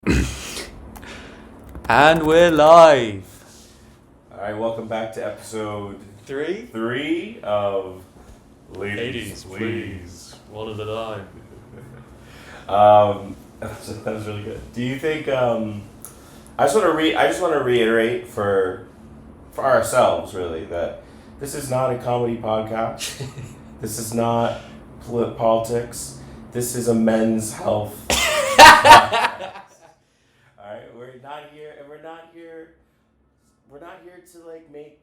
And we're live. Alright, welcome back to episode Three? 3 of Ladies, Please. One at a time. that was really good. Do you think I just want to reiterate for ourselves really that this is not a comedy podcast. This is not politics. This is a men's health podcast. Alright, we're not here to like make,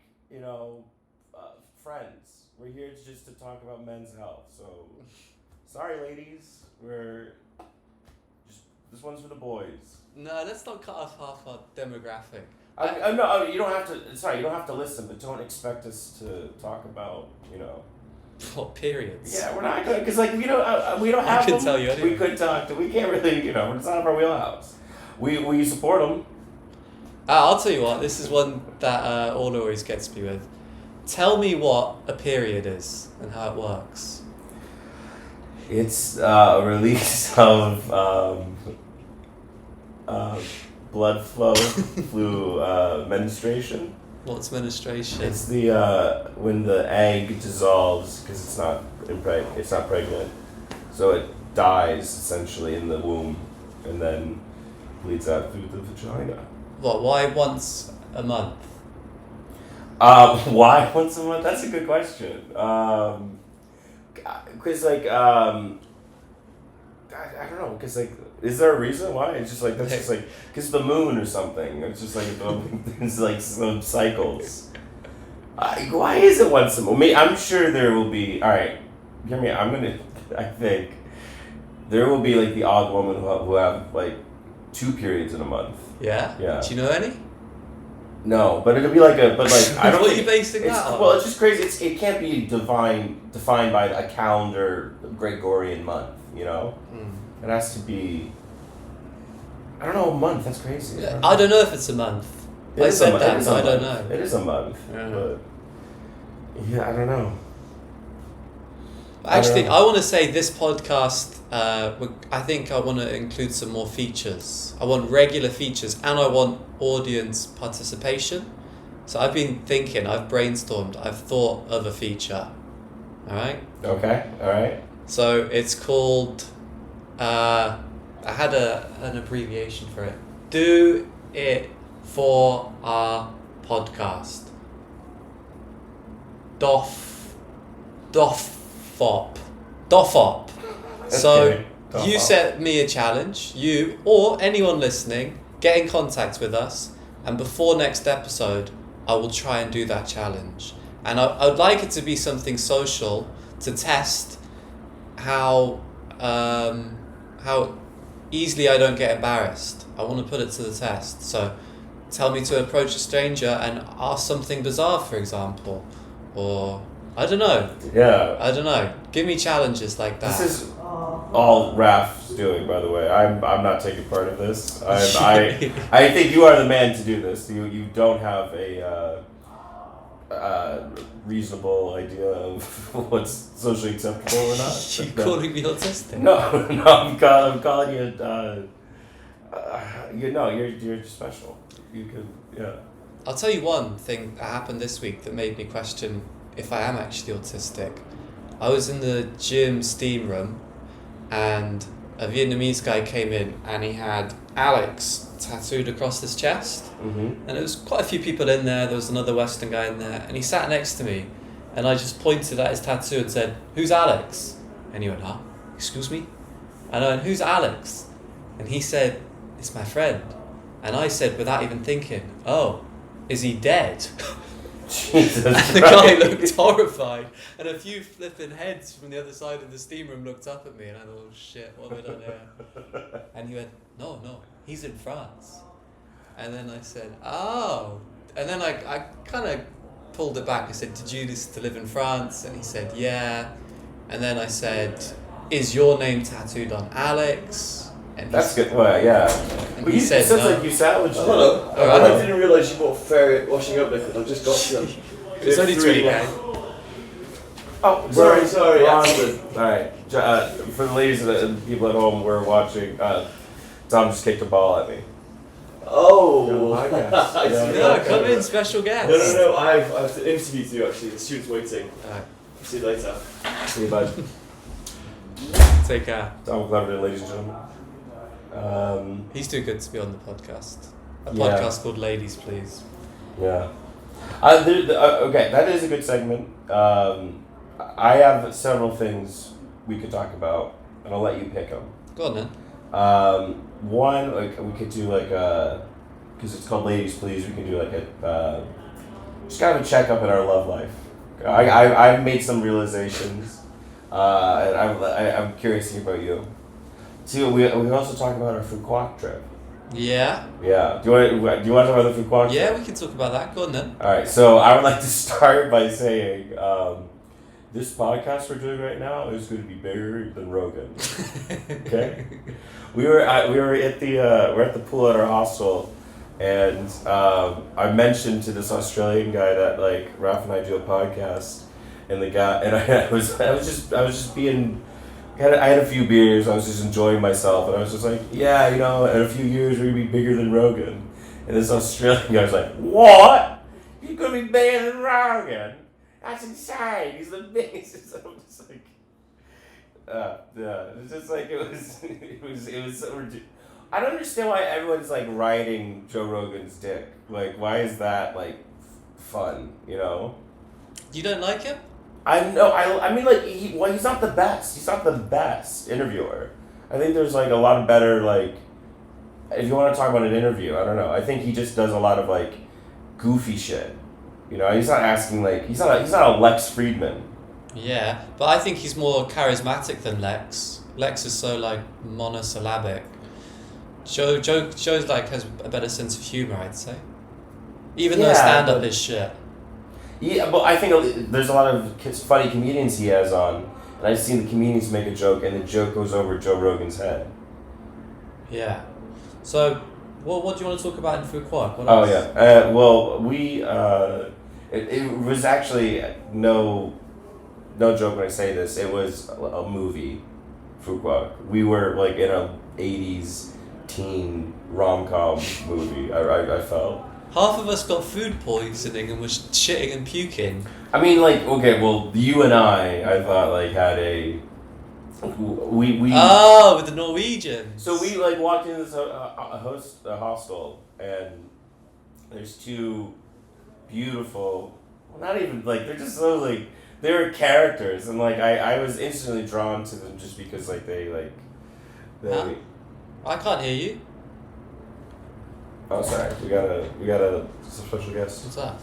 friends. We're here just to talk about men's health. So, sorry ladies, this one's for the boys. No, let's not cut off half our demographic. No, you don't have to. Sorry, you don't have to listen, but don't expect us to talk about, What periods? Yeah, we're not gonna, cause like we don't have. I can them. tell you anyway. We could talk to. We can't really, it's out of our wheelhouse. We support them. I'll tell you what. This is one that All always gets me with. Tell me what a period is and how it works. It's a release of blood flow through menstruation. What's menstruation? It's the when the egg dissolves because it's not pregnant, so it dies essentially in the womb, and then bleeds out through the vagina. What? Why once a month? Why once a month? That's a good question. Cause like I don't know. Cause like, is there a reason why? It's just like that's just like cause the moon or something. It's just like it's like some cycles. Why is it once a month? I'm sure there will be. All right, hear me. I think there will be like the odd woman who have like 2 periods in a month. Yeah. Yeah. Do you know any? No, but it'll be like I don't. What are you basing that on? Well, it's just crazy. It can't be defined by a calendar Gregorian month. It has to be. I don't know, a month. That's crazy. I don't know if it's a month. I said that, so I don't know. It is a month, but I don't know. Actually, I want to say this podcast, I think I want to include some more features. I want regular features and I want audience participation. So I've been thinking, I've brainstormed, I've thought of a feature. Alright? Okay, alright. So it's called, I had an abbreviation for it. Do it for our podcast. DOFOP. So you set me a challenge. You or anyone listening, get in contact with us, and before next episode, I will try and do that challenge. And I would like it to be something social to test how easily I don't get embarrassed. I want to put it to the test. So tell me to approach a stranger and ask something bizarre, for example, or I don't know. Yeah. I don't know. Give me challenges like that. This is all Raf's doing, by the way. I'm not taking part of this. I think you are the man to do this. You don't have a reasonable idea of what's socially acceptable or not. You calling me autistic? No, I'm calling you. You're special. You could, yeah. I'll tell you one thing that happened this week that made me question if I am actually autistic. I was in the gym steam room and a Vietnamese guy came in and he had Alex tattooed across his chest. Mm-hmm. And there was quite a few people in there. There was another Western guy in there and he sat next to me and I just pointed at his tattoo and said, "Who's Alex?" And he went, "Huh? Excuse me?" And I went, "Who's Alex?" And he said, "It's my friend." And I said, without even thinking, "Oh, is he dead?" Jesus and the guy looked horrified, and a few flipping heads from the other side of the steam room looked up at me, and I thought, "Oh shit, what have I done here?" And he went, No, he's in France." And then I said, "Oh." And then I kind of pulled it back. I said, "Did you used to live in France?" And he said, "Yeah." And then I said, "Is your name tattooed on Alex?" And that's good. Well, yeah. But he said, sounds no. like you salvaged it. Hello. Oh, I didn't realise you bought fair washing up liquid. I've just got some. It's only 20k. Oh, sorry. All right. For the ladies and the people at home, we're watching Tom just kicked a ball at me. Oh! I guess. I see. No, come in, special guest. No, I have an interview to do actually. The student's waiting. Alright, See you later. See you, bud. take care. Tom Cleverton, ladies and gentlemen. He's too good to be on the podcast. A Yeah. podcast called Ladies Please. Yeah. Okay, that is a good segment. I have several things we could talk about, and I'll let you pick them. Go on then. One, like we could do like because it's called Ladies Please. We can do like a just kind of a checkup in our love life. I've made some realizations, and I'm curious to hear about you. See, we also talk about our Fuquoc trip. Yeah. Yeah. Do you want to talk about the Fuquoc trip? Yeah, we can talk about that. Go on then. All right. So I would like to start by saying this podcast we're doing right now is going to be bigger than Rogan. Okay. We were at the pool at our hostel, and I mentioned to this Australian guy that like Ralph and I do a podcast, and the guy and I was just being. I had a few beers. I was just enjoying myself, and I was just like, yeah, in a few years we're gonna be bigger than Rogan. And this Australian guy was like, what? You're gonna be bigger than Rogan? That's insane. He's the biggest. I'm just like, yeah. It's just like it was so ridiculous. I don't understand why everyone's like riding Joe Rogan's dick. Like, why is that like fun? You don't like him? I know. I mean, like, he's not the best. He's not the best interviewer. I think there's like a lot of better like. If you want to talk about an interview, I don't know. I think he just does a lot of like goofy shit. He's not asking like he's not a Lex Friedman. Yeah, but I think he's more charismatic than Lex. Lex is so like monosyllabic. Joe's like has a better sense of humor, I'd say. Even though stand-up is shit. Yeah, but I think there's a lot of funny comedians he has on, and I've seen the comedians make a joke, and the joke goes over Joe Rogan's head. Yeah. So, what do you want to talk about in Fuquoc? What Oh else? yeah. Well, we it was actually no joke when I say this. It was a movie, Fuquoc. We were like in a 80s teen rom-com movie. I felt. Half of us got food poisoning and was shitting and puking. I mean, like, okay, well, you and I thought, like, had a... We Oh, with the Norwegians. So we, like, walked into this hostel, and there's two beautiful... Well, not even, like, they're just so, like... They were characters, and, like, I was instantly drawn to them just because, like, they... Huh? I can't hear you. Oh, sorry. We got a special guest. What's that?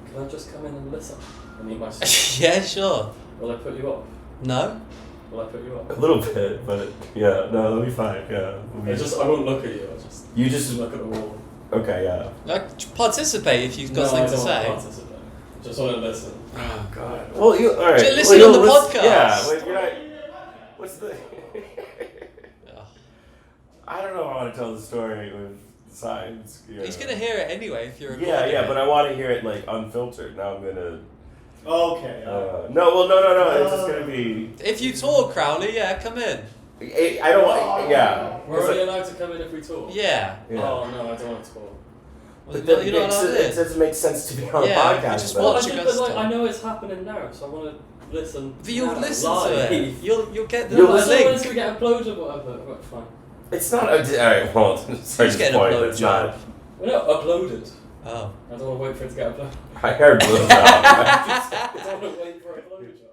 Can I just come in and listen? And eat my stuff? Yeah, sure. Will I put you up? No? Will I put you up? A little bit, but yeah, no, that'll be fine. Yeah. I won't look at you. You just look at the wall. Okay, yeah. Like, participate if you've got something to say. I don't want to participate. Just want to listen. Oh, God. Well, you all right. Listen on the podcast. Yeah, like you're not. What's the? Ugh. I don't know if I want to tell the story with signs. He's going to hear it anyway if you're recording Yeah, it. but I want to hear it like unfiltered. Now I'm gonna. Okay. No. It's just gonna be. If you talk, Crowley, yeah, come in. I don't want. Yeah. We're only allowed to come in if we talk. Yeah. Yeah. Oh no, I don't want to talk. Well, But you're not allowed it in. doesn't make sense to be on Yeah, a you podcast. just though. watch But us like, talk. I know it's happening now, so I want to listen. But you'll now, listen live. to it. You'll get the You'll No, listen. I link. don't want it to get uploaded or whatever. Right, fine. It's not. Alright, well, sorry Who's to getting point, upload it's job? not. Well, no, uploaded. Oh. I don't want to wait for it to get uploaded. I heard blowjob. I don't want to wait for a blowjob.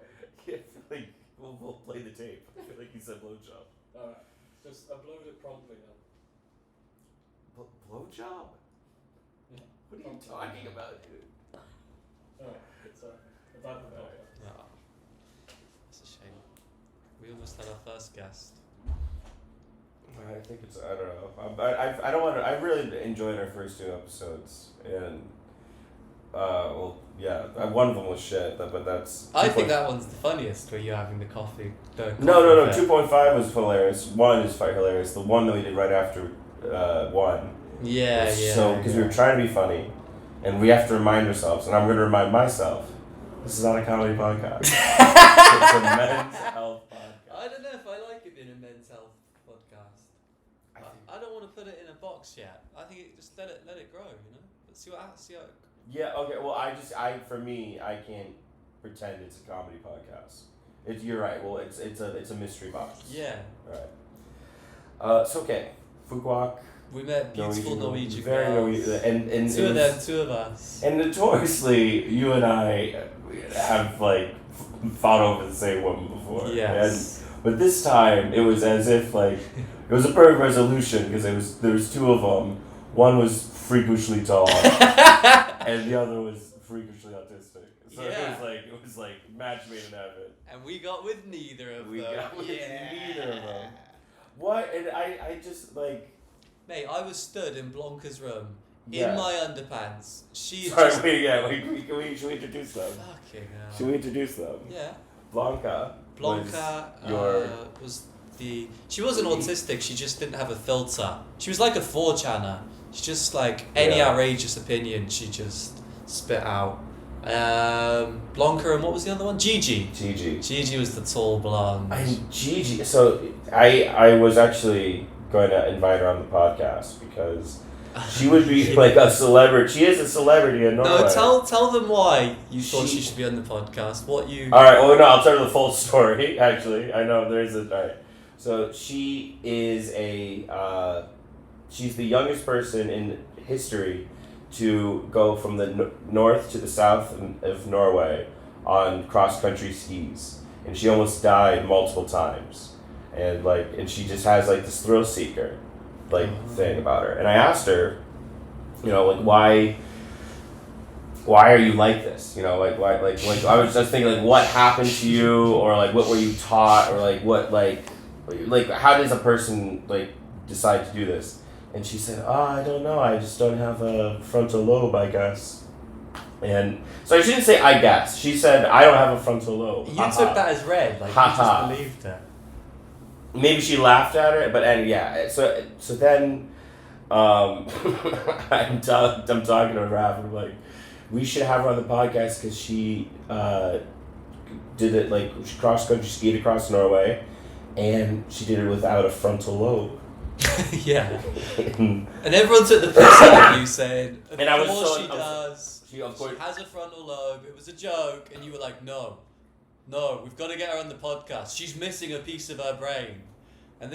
I feel like we'll play the tape. I feel like you said blowjob. Alright, just upload it promptly then. Blowjob? Yeah. What are you talking about, dude? Alright, it's about the blowjob. Oh. That's a shame. We almost had our first guest. I think it's. I don't know. I don't want to. I really enjoyed our first 2 episodes, and well, yeah, one of them was shit, but that's. I think that one's the funniest, where you're having the coffee. No. bit. 2.5 was hilarious. 1 is hilarious. The one that we did right after 1. Yeah, was yeah. So because we were trying to be funny, and we have to remind ourselves, and I'm going to remind myself, this is not a comedy podcast. It's a men's health podcast. I don't know if I like it being a men's health podcast. I don't want to put it in a box yet. I think just let it grow. You know, let's see how. Yeah. Okay. Well, for me, I can't pretend it's a comedy podcast. You're right. Well, it's a mystery box. Yeah. Right. It's okay. Fukwak. We met beautiful Norwegian very girls. Norwegian, and two of them, two of us. And notoriously, you and I have like fought over the same woman before. Yes. But this time, it was as if like it was a perfect resolution because there was two of them. One was freakishly tall, and the other was freakishly autistic. So it was like match made in heaven. And we got with neither of them. We got with neither of them. What? And I just like. Mate, I was stood in Blanca's room Yeah. in my underpants. She Sorry, just... should we introduce them? Fucking hell. Should we introduce them? Yeah. Blanca was the... She wasn't autistic, she just didn't have a filter. She was like a 4chaner. She just like any outrageous opinion she just spit out. Blanca and what was the other one? Gigi. Gigi was the tall blonde. And Gigi, so I was actually going to invite her on the podcast because she would be like a celebrity. She is a celebrity in Norway. No, tell them why you thought she should be on the podcast. What you... Alright, well no, I'll tell you the full story, actually. I know there's a... Alright. So she is she's the youngest person in history to go from the north to the south of Norway on cross-country skis. And she almost died multiple times. And she just has like this thrill seeker thing about her. And I asked her, you know, like why are you like this? You know, like why I was just thinking like what happened to you, or like what were you taught, or like what like how does a person like decide to do this? And she said, I don't know, I just don't have a frontal lobe, I guess. And so she didn't say I guess. She said I don't have a frontal lobe. You took that as read, like you just believed it. Maybe she laughed at her, but so then I'm talking to Raph, and I'm like, we should have her on the podcast because she did it like she cross country skied across Norway, and she did it without a frontal lobe. Yeah. And everyone took the piss out of you saying, of and I was course so, she does. She has a frontal lobe. It was a joke, and you were like, no, we've got to get her on the podcast. She's missing a piece of her brain. And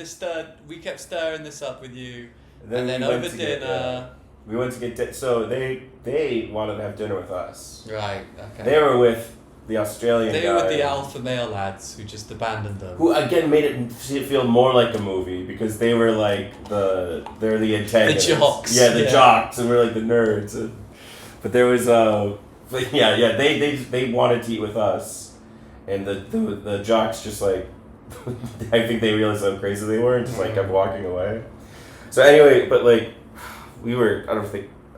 we kept stirring this up with you. And then over dinner... we went to get... So they wanted to have dinner with us. Right, okay. They were with the Australian They were with the alpha male lads who just abandoned them. Who, again, made it feel more like a movie because they were like they're the antagonists. The jocks. Yeah, the jocks, and we're like the nerds. But there was... they wanted to eat with us. And the jocks just like... I think they realized how crazy they were and just like kept walking away. So anyway, but like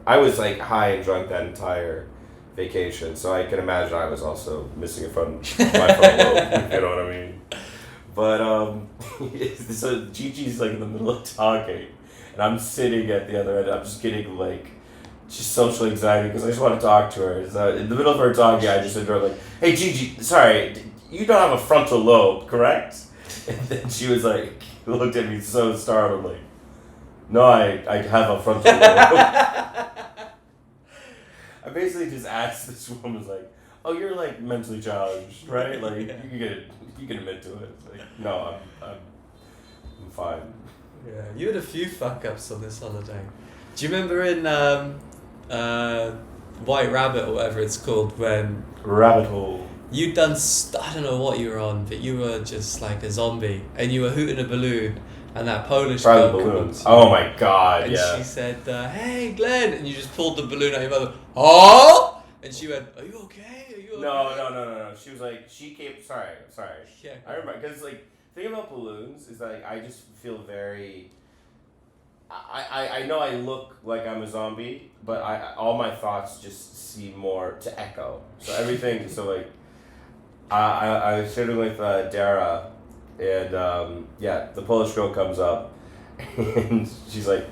I was like high and drunk that entire vacation, so I can imagine I was also missing my front lobe, you know what I mean? But so Gigi's like in the middle of talking, and I'm sitting at the other end. I'm just getting like just social anxiety because I just want to talk to her. So in the middle of her talking, I just said to her like, "Hey Gigi, sorry, you don't have a frontal lobe, correct?" And then she was like, looked at me so startled, like, "No, I have a frontal lobe." I basically just asked this woman, was like, "Oh, you're like mentally challenged, right? Like you can admit to it." It's like, "No, I'm fine." Yeah, you had a few fuck ups on this holiday. Do you remember in White Rabbit or whatever it's called when Rabbit Hole. You'd done, I don't know what you were on, but you were just like a zombie, and you were hooting a balloon, and that Polish girl balloons. Oh my god, and yeah. she said, "Hey, Glenn," and you just pulled the balloon out of your mouth. Oh! And she went, "Are you okay? Are you okay?" No. She was like, she came. Sorry. Yeah. I remember because like the thing about balloons is that like, I just feel very. I know I look like I'm a zombie, but all my thoughts just seem more to echo. So everything. So like. I was sitting with Dara, and the Polish girl comes up, and she's like,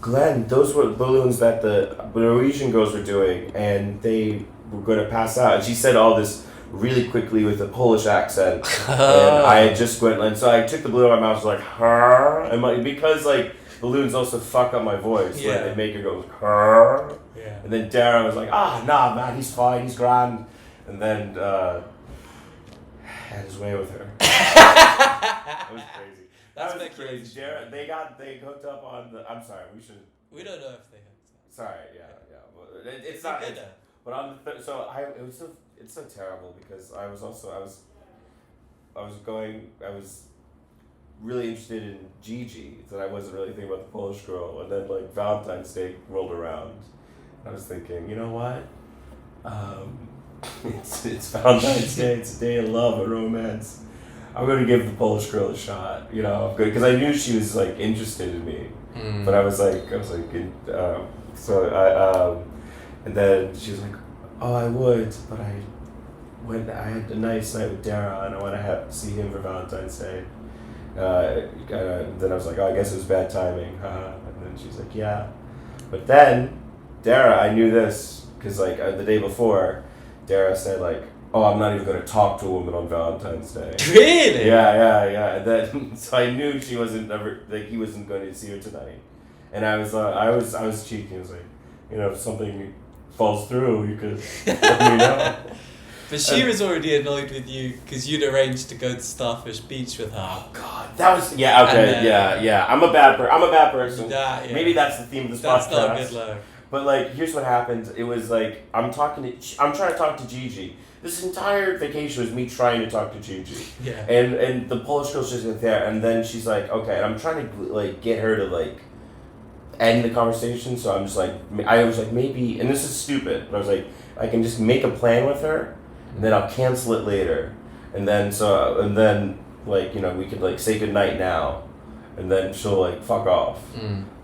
"Glenn, those were balloons that the Norwegian girls were doing, and they were going to pass out." And she said all this really quickly with a Polish accent, and I just went, and so I took the balloon out of my mouth, was like, "Huh?" And because like balloons also fuck up my voice. Yeah. Like they make it go, "Grrr." Yeah. And then Dara was like, nah, man, he's fine, he's grand. And then had his way with her. That was crazy. That's that was speculation. crazy. Dara, they hooked up on the. I'm sorry, we should. We don't know if they have. Sorry, yeah. But it's Is not. it It's, better? but on the it's so terrible because I was really interested in Gigi, that I wasn't really thinking about the Polish girl, and then like Valentine's Day rolled around, I was thinking, you know what? It's Valentine's Day. It's a day of love and romance. I'm gonna give the Polish girl a shot, you know, because I knew she was like interested in me, but I was like, and then she was like, oh, I would, but I had a nice night with Dara, and I want to see him for Valentine's Day. Then I was like, oh, I guess it was bad timing, and then she's like, yeah, but then Dara, I knew this because like the day before, Dara said like, oh, I'm not even going to talk to a woman on Valentine's Day. Really? Yeah. And then so I knew he wasn't going to see her tonight, and I was cheeky. I was like, you know, if something falls through, you could let me know. But she was already annoyed with you because you'd arranged to go to Starfish Beach with her. Oh God, that was okay. Yeah. I'm a bad person. Maybe that's the theme of this That's podcast. not good luck. But like, here's what happened. It was like I'm trying to talk to Gigi. This entire vacation was me trying to talk to Gigi. Yeah. And the Polish girl's just there, and then she's like, okay, and I'm trying to like get her to like end the conversation. So I'm just like, I was like, maybe, and this is stupid, but I was like, I can just make a plan with her, and then I'll cancel it later, and then like, you know, we could like say goodnight now, and then she'll like fuck off.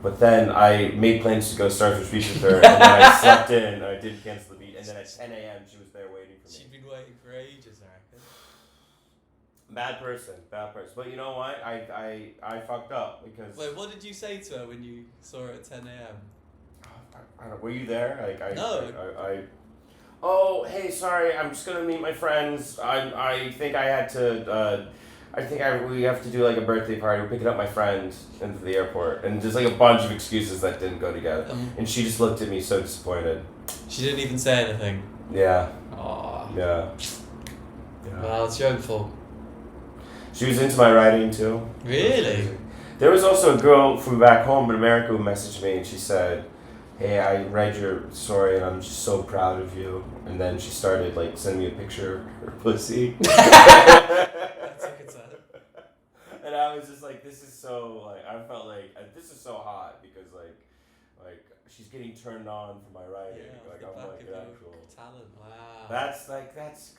But then I made plans to go Starfish Beach with her, and then I slept in, and I did cancel the beach, and then at 10 a.m. she was there waiting for me. She'd been waiting for ages, I reckon. Bad person. But you know what? I fucked up because. Wait, what did you say to her when you saw her at 10 a.m.? I don't, were you there? No. Oh, hey, sorry. I'm just gonna meet my friends. I think I had to. We have to do like a birthday party. We're picking up my friend into the airport, and just like a bunch of excuses that didn't go together. And she just looked at me so disappointed. She didn't even say anything. Yeah. Aww. Yeah. Well, it's your own fault. She was into my writing too. Really? There was also a girl from back home in America who messaged me, and she said, hey, I read your story and I'm just so proud of you. And then she started like sending me a picture of her pussy. That's a good sign. And I was just like, this is so like, I felt like this is so hot because like she's getting turned on for my writing. Yeah, like the I'm back like of an your actual. Talent. Wow. That's all That's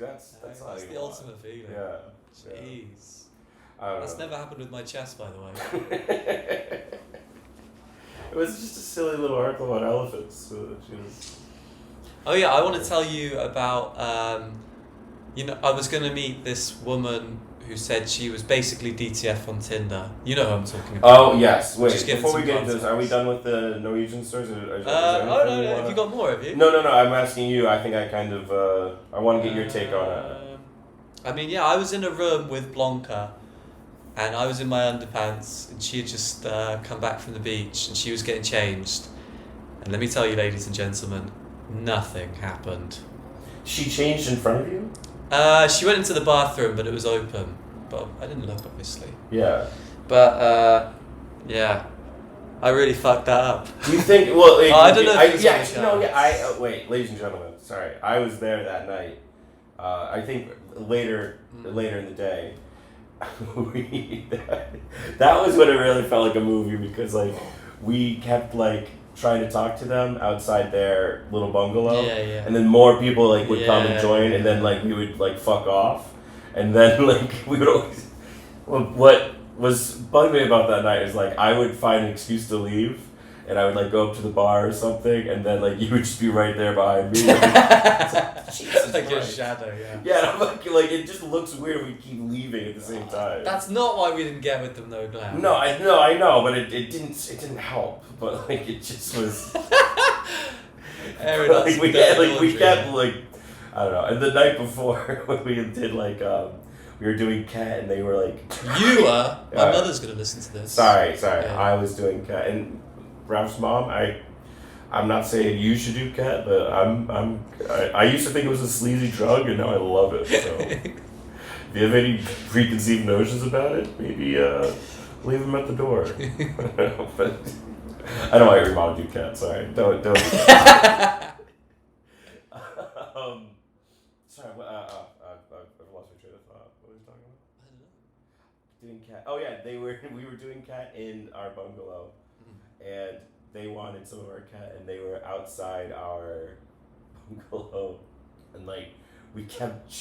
I the want. ultimate feeling. Yeah. Jeez. I don't That's know. never happened with my chest, by the way. It was just a silly little article about elephants. So that she was... Oh yeah, I want to tell you about. I was going to meet this woman who said she was basically DTF on Tinder. You know who I'm talking about. Oh yes. Wait. Just giving Before we some get into this, are we context. done with the Norwegian stories? No. Have you got more? Have you? No. I'm asking you. I think I kind of. I want to get your take on it. I mean, yeah, I was in a room with Blanca, and I was in my underpants, and she had just come back from the beach, and she was getting changed. And let me tell you, ladies and gentlemen, nothing happened. She changed in front of you? She went into the bathroom, but it was open. But I didn't look, obviously. Yeah. But, yeah. I really fucked that up. Do you think? Well, like, I don't know if it was wait, ladies and gentlemen. Sorry, I was there that night. I think later in the day. That was when it really felt like a movie because like we kept like trying to talk to them outside their little bungalow, Yeah. and then more people like would come and Yeah. join, and then like we would like fuck off, and then like we would always. What was bugging me about that night is like I would find an excuse to leave, and I would like go up to the bar or something, and then like you would just be right there behind me. Jesus Like your Christ. shadow, yeah. Yeah, and I'm like it just looks weird if we keep leaving at the same time. That's not why we didn't get with them, though, Glenn. No, I know, but it didn't help. But like it just was. Everyone's we dirty kept laundry. I don't know. And the night before when we did like we were doing cat, and they were like, You were. My mother's gonna listen to this. Sorry. Yeah. I was doing cat, and Ralph's mom. I'm not saying you should do cat, but I used to think it was a sleazy drug, and now I love it. So, if you have any preconceived notions about it, maybe leave them at the door. But I don't want your mom to do cat. Sorry, don't. Do that. Sorry, I've lost my train of thought. What were we talking about? I don't know. Doing cat. Oh yeah, we were doing cat in our bungalow, and they wanted some of our cat, and they were outside our bungalow, and like we kept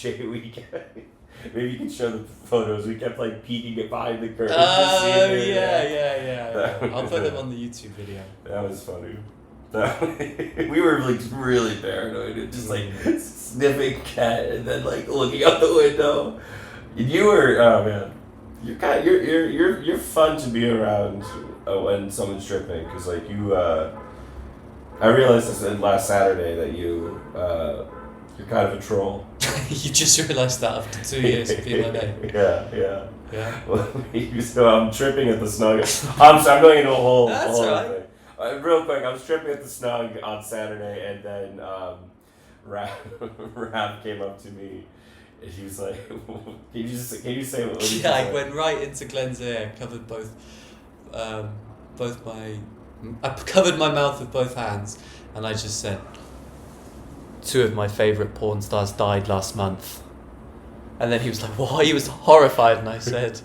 maybe you can show the photos. We kept like peeking it behind the curtain. Oh yeah. I'll put them on the YouTube video. That was funny. We were like really paranoid and just like sniffing cat and then like looking out the window. You were, oh man, you're fun to be around when someone's tripping, because like you I realized this last Saturday that you're kind of a troll. You just realised that after 2 years of being my name. Yeah. Yeah. So I'm tripping at the snug. I'm going into a whole That's whole right. thing. Real quick, I was tripping at the snug on Saturday, and then Rab came up to me, and he was like, "Can you say what?" Did you Yeah, I say? went right into Glenn's ear, covered I covered my mouth with both hands, and I just said, 2 of my favourite porn stars died last month. And then he was like, what? He was horrified, and I said,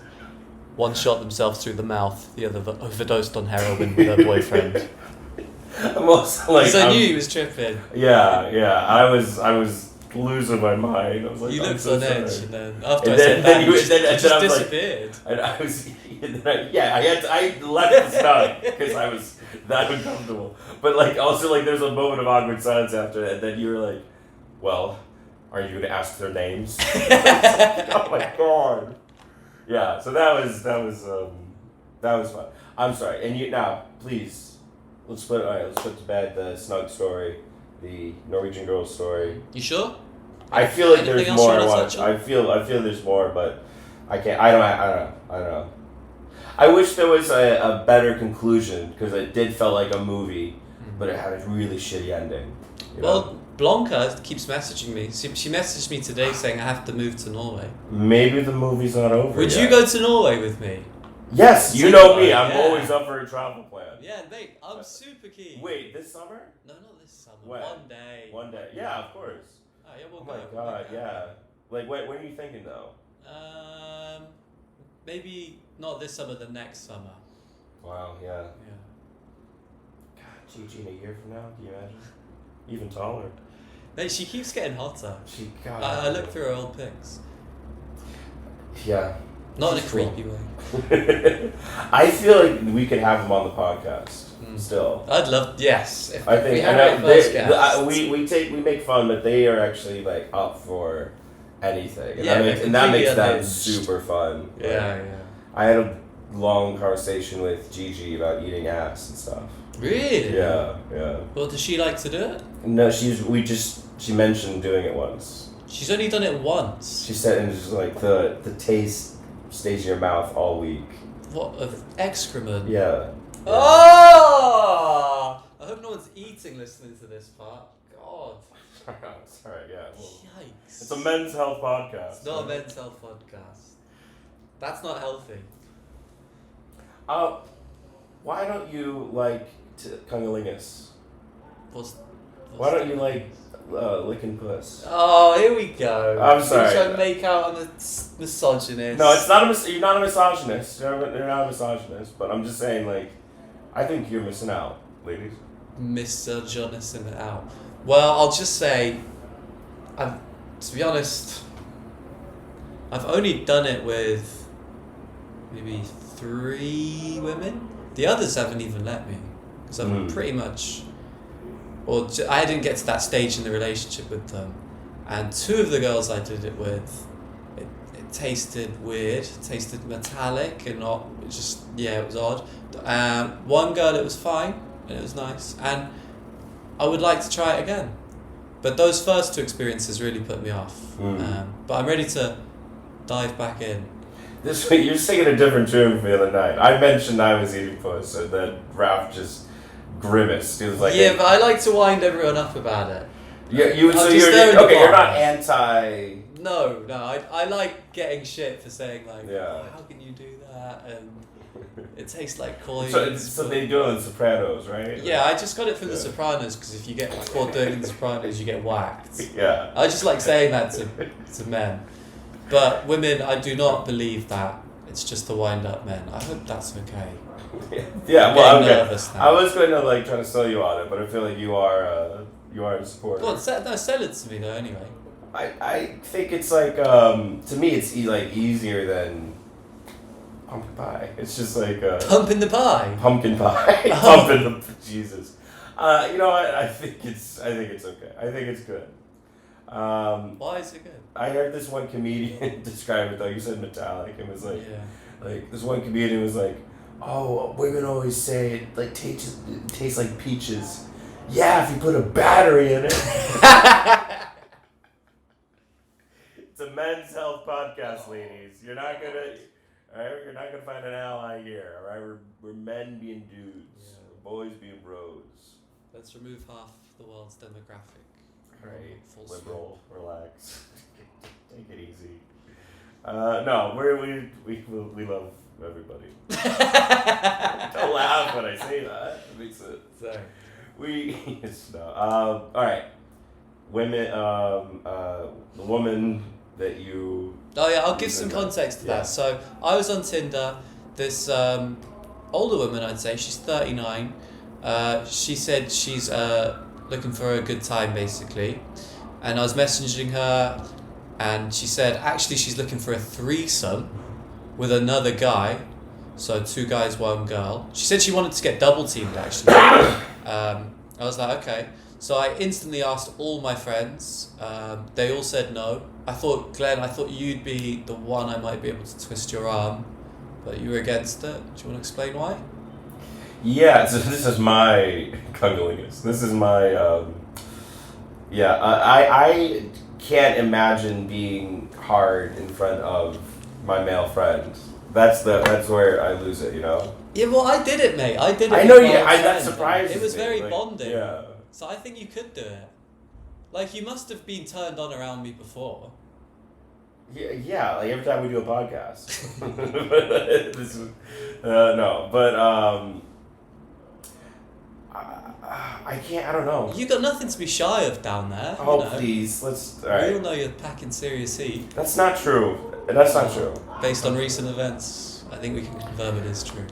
one shot themselves through the mouth, the other overdosed on heroin with her boyfriend. I'm also like, Because I knew he was tripping. Yeah. I was losing my mind. I was like, You I'm looked so on edge, sorry. and then after And I then- said then that, you- he just, then- he and just then I was like- disappeared. And I was, I left the snug because I was that uncomfortable. But like, also like, there's a moment of awkward silence after that, and then you were like, well, are you gonna ask their names? Oh my god. Yeah, so that was fun. I'm sorry, and now please let's put to bed the snug story, the Norwegian girl story. You sure? I feel like Anything there's else more. you wanna touch on? I feel there's more, but I can't. I don't know. I wish there was a better conclusion, because it did felt like a movie, but it had a really shitty ending. You know? Well, Blanca keeps messaging me. She messaged me today saying I have to move to Norway. Maybe the movie's not over. Would yet. you go to Norway with me? Yes, you know me. Yeah. I'm always up for a travel plan. Yeah, mate, I'm super keen. Wait, this summer? No, not this summer. When? One day. One day. Yeah, of course. Oh, yeah, we'll Oh go. my god, yeah. Like, when are you thinking though? Maybe not this summer, the next summer. Wow, yeah. Yeah. God, Gigi in a year from now, can you imagine? Even taller. Mate, she keeps getting hotter. God. I looked through her old pics. Yeah. Not in a She's cool. creepy way. I feel like we could have them on the podcast still. I'd love, yes. If I think we had our first guest. we make fun, but they are actually like up for anything, and Yeah, that they're makes completely them unhinged. super fun. Yeah. I had a long conversation with Gigi about eating ass and stuff. Really? Yeah. Well, does she like to do it? No, she mentioned doing it once. She's only done it once. She said it was just like the taste stays in your mouth all week. What, of excrement? Yeah. Oh! I hope no one's eating listening to this part. God. Sorry, yeah. Well, Yikes. it's a men's health podcast. It's not a men's health podcast. That's not healthy. Why don't you like cunnilingus? What's Why don't you like licking puss? Oh, here we go. I'm sorry. You're trying to make out I'm a misogynist. No, it's not you're not a misogynist. You're not a misogynist. But I'm just saying, like, I think you're missing out, ladies. Misogynisting it out. Well, I'll just say, to be honest, I've only done it with maybe 3 women. The others haven't even let me, because I'm pretty much, I didn't get to that stage in the relationship with them. And 2 of the girls I did it with, it tasted weird, it tasted metallic and not, it was odd. One girl, it was fine, and it was nice, and I would like to try it again. But those first 2 experiences really put me off. But I'm ready to dive back in. This week, you're singing a different tune from the other night. I mentioned I was eating puss, and then Ralph just grimaced. He was like, Yeah, but I like to wind everyone up about it. Yeah, you. I'm So just you're there in the okay. You're bar. not anti. No, I like getting shit for saying like, Yeah. oh, how can you do that? And it tastes like coins. So but- they do it in Sopranos, right? Yeah, I just got it from The Yeah. Sopranos because if you get caught doing it in The Sopranos, you get whacked. Yeah. I just like saying that to men. But women, I do not believe that. It's just to wind up men. I hope that's okay. Yeah. I'm Well, getting okay. nervous now. I was going to like try to sell you on it, but I feel like you are in support. Go on, sell it to me though anyway. I think it's like to me it's easier than pumpkin pie. It's just like Pumping the pie. pumpkin pie. Oh. Pumpkin Jesus. You know what? I think it's okay. I think it's good. Why is it good? I heard this one comedian describe it though. You said metallic. It was like Yeah. like this one comedian was like, "Oh, women always say it like tastes like peaches." Yeah, if you put a battery in it. It's a men's health podcast, ladies. You're not gonna find an ally here. All right, we're men being dudes, Yeah. boys being bros. Let's remove half the world's demographic. Right, Full liberal, relax, take it easy. No, we love everybody. Don't laugh when I say that. It makes it. Sorry. It's no. All right, women. The woman that you. Oh yeah, I'll give some context to Yeah. that. So I was on Tinder. This older woman, I'd say, she's 39. She said she's looking for a good time, basically. And I was messaging her, and she said actually she's looking for a threesome with another guy. So 2 guys, 1 girl. She said she wanted to get double teamed, actually. I was like, okay. So I instantly asked all my friends. They all said no. I thought, Glenn, you'd be the one I might be able to twist your arm, but you were against it. Do you want to explain why? Yeah, so this is my cunnilingus. This is my I can't imagine being hard in front of my male friend. That's where I lose it, you know. Yeah, well, I did it, mate. I did it. I know with you. my That friend. surprises It was me. very Like, bonding. Yeah. So I think you could do it. Like, you must have been turned on around me before. Yeah, like every time we do a podcast. This is, no, but I can't. I don't know. You got nothing to be shy of down there. Oh, you know. please, let's. All We all right. know you're packing serious heat. That's not true. That's not true. Based on recent events, I think we can confirm it is true.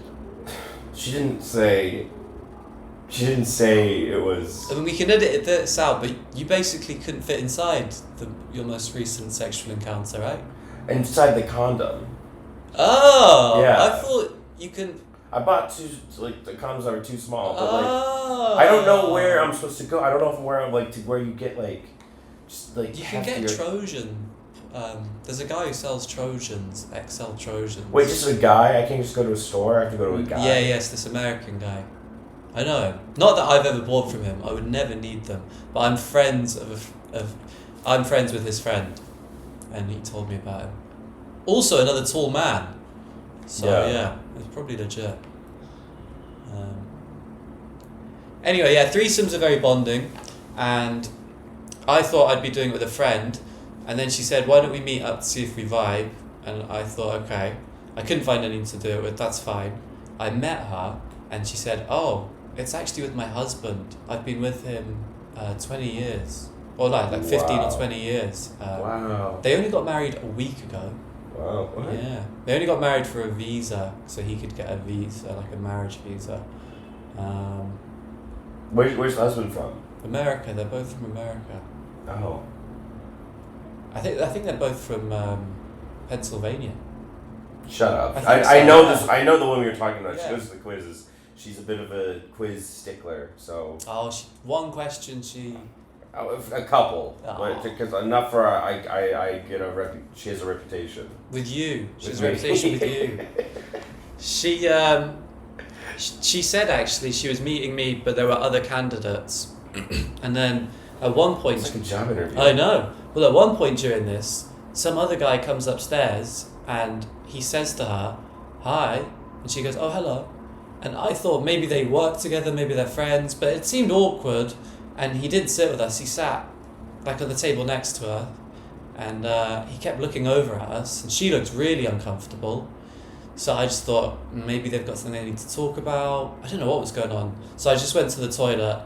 She didn't say it was. I mean, we can edit this out, but you basically couldn't fit inside your most recent sexual encounter, right? Inside the condom. Oh! Yeah. I thought you can... I bought 2, like, the condoms that were too small, but, Oh! I don't know where I'm supposed to go. I don't know where I'm, like, to where you get, like, just, like, You can get heftier- Trojan. There's a guy who sells Trojans, XL Trojans. Wait, just a guy? I can't just go to a store? I have to go to a guy? Yeah, yes, this American guy. I know him. Not that I've ever bought from him. I would never need them. But I'm friends I'm friends with his friend, and he told me about him. Also, another tall man. So yeah, it's probably legit. Anyway, yeah, threesomes are very bonding, and I thought I'd be doing it with a friend, and then she said, "Why don't we meet up to see if we vibe?" And I thought, okay, I couldn't find anyone to do it with. That's fine. I met her, and she said, "Oh, it's actually with my husband. I've been with him 20 years, or like 15 or 20 years." Wow. They only got married a week ago. Wow. What? Yeah, they only got married for a visa, so he could get a visa, like a marriage visa. Where's the husband from? America. They're both from America. Oh. I think they're both from Pennsylvania. Shut up. I think I so, know yeah. this. I know the woman you're talking about. Yeah. She goes to the quizzes. She's a bit of a quiz stickler. So Oh, one question she. a couple, Oh. because enough for I get she has a reputation. With you. She has With a me. reputation with you. She said actually she was meeting me, but there were other candidates. And then at one point... It's like a job interview. I know. Well, at one point during this, some other guy comes upstairs and he says to her, "Hi," and she goes, "Oh, hello." And I thought maybe they work together, maybe they're friends, but it seemed awkward. And he didn't sit with us. He sat like on the table next to her, and he kept looking over at us, and she looked really uncomfortable. So I just thought maybe they've got something they need to talk about. I don't know what was going on. So I just went to the toilet,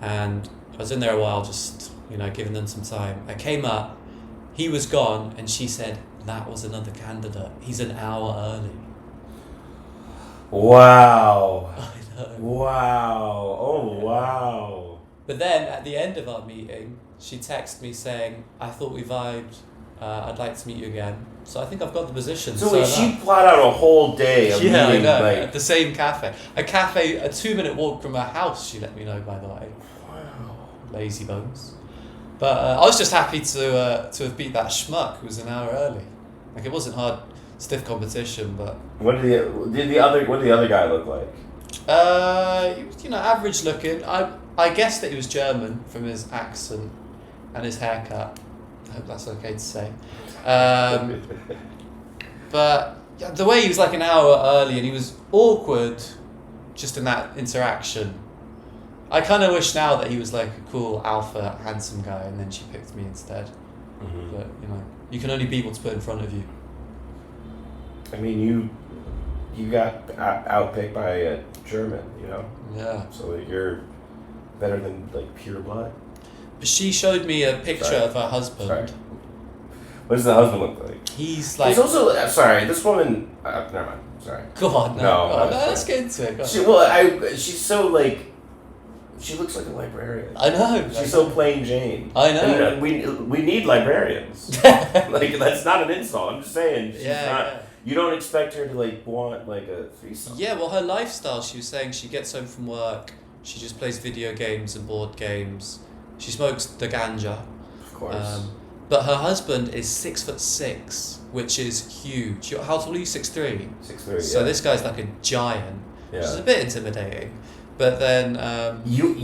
and I was in there a while, just giving them some time. I came up, he was gone, and she said that was another candidate. He's an hour early. Wow. I know. Wow. Oh, wow. But then at the end of our meeting, she texted me saying, "I thought we vibed. I'd like to meet you again." So I think I've got the position. So wait, she plotted out a whole day of yeah, meeting, I know. like... At the same cafe. A 2-minute walk from her house, she let me know, by the way. Wow. Lazy bones. But I was just happy to have beat that schmuck who was an hour early. Like, it wasn't hard, stiff competition, but... What did the other guy look like? He was, average looking. I guessed that he was German from his accent and his haircut. I hope that's okay to say. But the way he was like an hour early and he was awkward just in that interaction. I kind of wish now that he was like a cool alpha handsome guy and then she picked me instead. Mm-hmm. But you can only beat what's put in front of you. I mean, you got outpicked by a German, Yeah. So like, you're better than like pure blood. But she showed me a picture of her husband. Sorry. What does the husband look like? He's like... He's also... sorry, this woman... never mind. Sorry. Go on, No, go on. sorry. Let's get into it. Go on. She's so like... She looks like a librarian. I know. She's so plain Jane. I know. And, we need librarians. Like, that's not an insult. I'm just saying. She's not... Yeah. You don't expect her to like want like a threesome. Yeah, well, her lifestyle, she was saying she gets home from work, she just plays video games and board games. She smokes the ganja. Of course. But her husband is 6'6", which is huge. How tall are you? 6'3"? 6'3". So yeah. this guy's like a giant, which is Yeah. a bit intimidating. But then You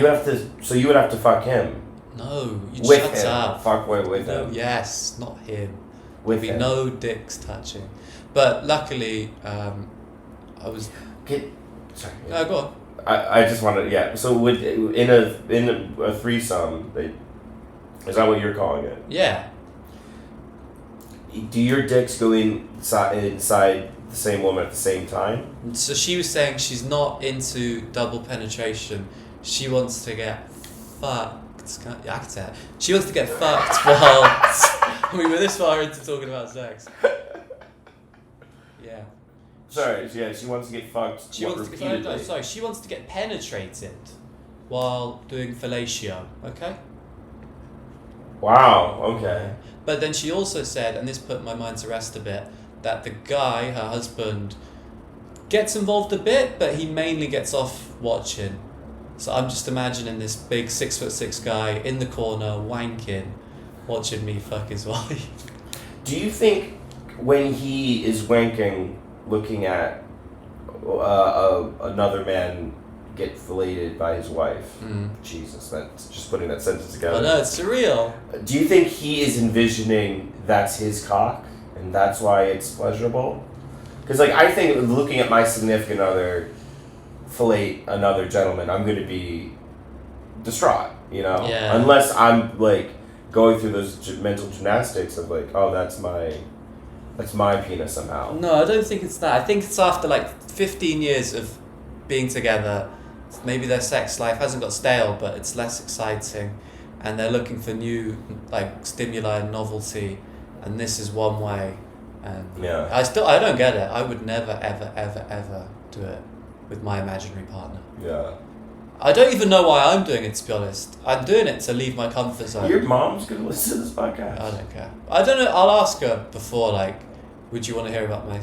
have to. So you would have to fuck him. no, you With shut him. up. Fuck with No, him. yes, not him. With There'd be him. no dicks touching. But luckily, I was. Sorry. No, go on. I just wanted, yeah. So in a threesome, is that what you're calling it? Yeah. Do your dicks go inside the same woman at the same time? So she was saying she's not into double penetration. She wants to get fucked. She wants to get fucked while we were this far into talking about sex. Yeah. Sorry, yeah, she wants to get fucked. She wants repeatedly. she wants to get penetrated while doing fellatio. Okay. Wow. Okay. But then she also said, and this put my mind to rest a bit, that the guy, her husband, gets involved a bit, but he mainly gets off watching. So I'm just imagining this big 6'6" guy in the corner wanking, watching me fuck his wife. Do you think when he is wanking, looking at another man get filleted by his wife? Jesus, that's just putting that sentence together. I know, it's surreal. Do you think he is envisioning that's his cock and that's why it's pleasurable? Because like I think looking at my significant other fillet another gentleman, I'm going to be distraught, Yeah. Unless I'm like going through those mental gymnastics of like, oh, that's my penis somehow. No, I don't think it's that. I think it's after like 15 years of being together, maybe their sex life hasn't got stale, but it's less exciting, and they're looking for new like stimuli and novelty, and this is one way. And Yeah. I don't get it. I would never ever ever ever do it with my imaginary partner. Yeah. I don't even know why I'm doing it, to be honest. I'm doing it to leave my comfort zone. Your mom's going to listen to this podcast. I don't care. I don't know. I'll ask her before, like, would you want to hear about my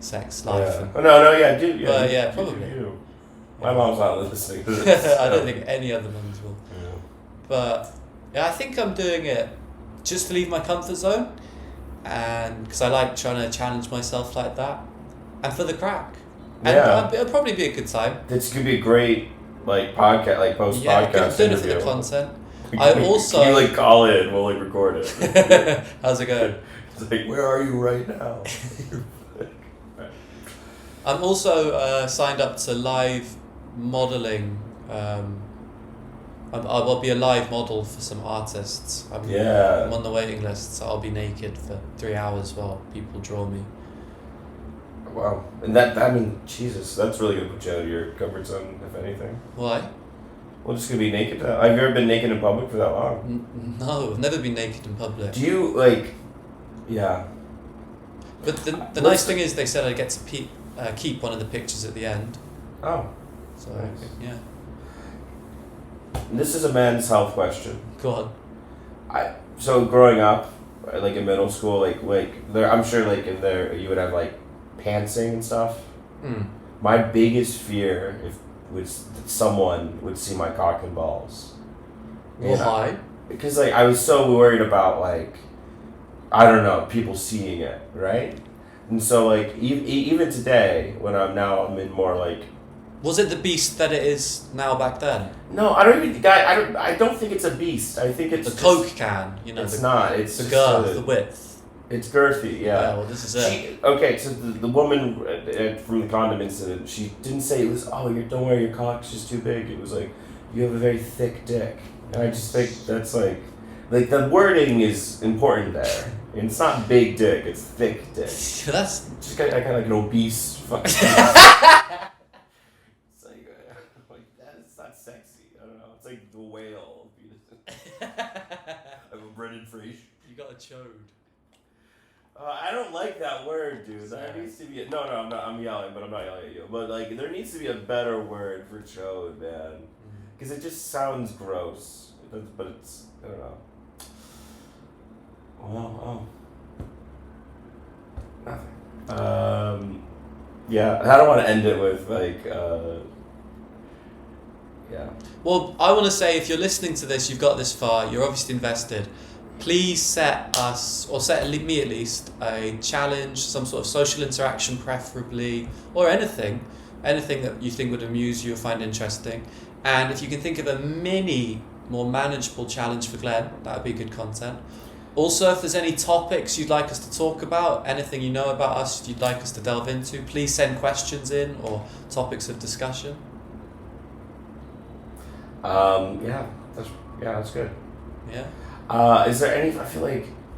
sex life? Yeah. And- Oh, no, yeah, dude. Yeah, Well, yeah, you probably. do. My mom's not listening to this. I don't think any other ones will. Yeah. But yeah, I think I'm doing it just to leave my comfort zone, and because I like trying to challenge myself like that, and for the crack. And Yeah. it'll probably be a good time. This could be a great, like, podcast, like, post-podcast Yeah, I'm doing it for interview. the content. I also- Can you like call in? We'll like record it. How's it going? It's like, where are you right now? I'm also signed up to live modelling. I'll be a live model for some artists. I'm on the waiting list, so I'll be naked for 3 hours while people draw me. Wow. And I mean, Jesus, that's really gonna put you out of your comfort zone, if anything. Why? Well, just gonna be naked. Have you ever been naked in public for that long? No, I've never been naked in public. Do you like? Yeah. But the nice thing is, they said I get to keep one of the pictures at the end. Oh. So Nice. yeah. This is a men's health question. Go on. So growing up, like in middle school, like there, I'm sure like in there you would have like pantsing and stuff. Mm. My biggest fear was that someone would see my cock and balls. Why? Because like I was so worried about like, I don't know, people seeing it, right? And so like even today when I'm in more like. Was it the beast that it is now back then? No, I don't think it's a beast. I think it's The just, Coke can, you know. It's not. It's the just girth, the width. It's girthy, yeah. Well, this is it. Okay, so the woman from the condom incident, she didn't say it was, don't worry, your cock's just too big. It was like, you have a very thick dick. And I just think that's like the wording is important there. And it's not big dick, it's thick dick. That's Just kind of like an obese fucking. It's like that's not sexy. I don't know. It's like the whale. I'm a Brendan Fraser. You got a chode. I don't like that word, dude. Sorry. There needs to be no. I'm not. I'm yelling, but I'm not yelling at you. But like, there needs to be a better word for chode, man. Because it just sounds gross. But it's, I don't know. Well, nothing. Yeah, I don't want to end it with like, yeah. Well, I want to say, if you're listening to this, you've got this far, you're obviously invested. Please set us, or set me at least, a challenge, some sort of social interaction preferably, or anything that you think would amuse you or find interesting. And if you can think of a mini, more manageable challenge for Glenn, that would be good content. Also, if there's any topics you'd like us to talk about, anything you know about us you'd like us to delve into, please send questions in or topics of discussion. That's good. Yeah. Is there any?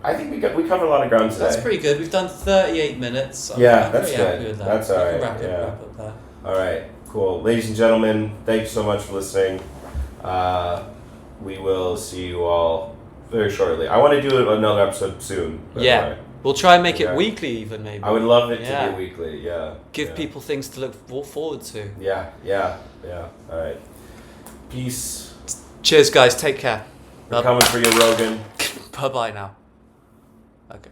I think we covered a lot of ground today. That's pretty good. We've done 38 minutes. I'm that's pretty happy good. with that. That's We all can right. wrap Yeah. up there. All right. Cool. Ladies and gentlemen, thank you so much for listening. We will see you all very shortly. I want to do another episode soon. by the way. We'll try and make Okay. it weekly even, maybe. I would love it Yeah. to be weekly. Yeah. Give people things to look forward to. Yeah. All right. Peace. Cheers, guys. Take care. We're coming for you, Rogan. Bye-bye now. Okay.